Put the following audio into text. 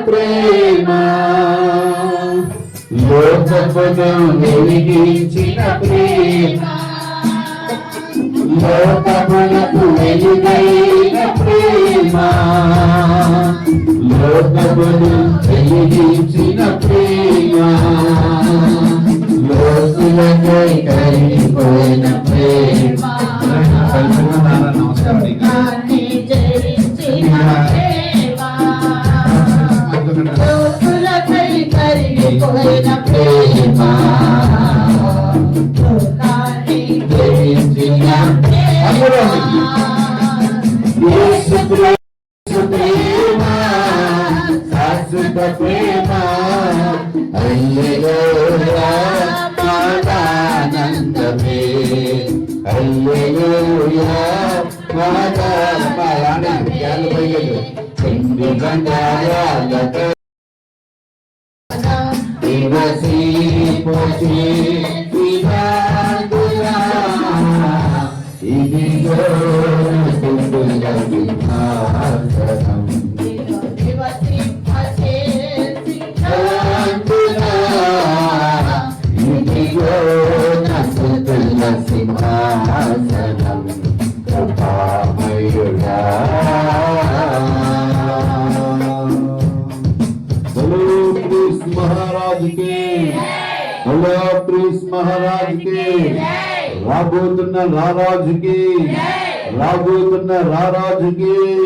ప్రేమ లోకమును వెలిగించిన ప్రేమ లోకమునకు వెలుగైన ప్రేమ లోకమును వెలిగించిన ప్రేమ లోకులకై కరిగిపోయిన ప్రేమ లోకులకై కరిగిపోయిన ప్రేమ శాశ్వత ప్రేమ హల్లెలూయా మాతానందమే హల్లెలూయా మాతానందమే దివసి పోచి విధానులా ఇదిగో కుండుల విధానం దివసి పోచి విధానులా ఇదిగో నసుతుల సింహాసనం కృపామయుడా महाराज के बोलो प्रिंस महाराज के राबोतुन्न राराज की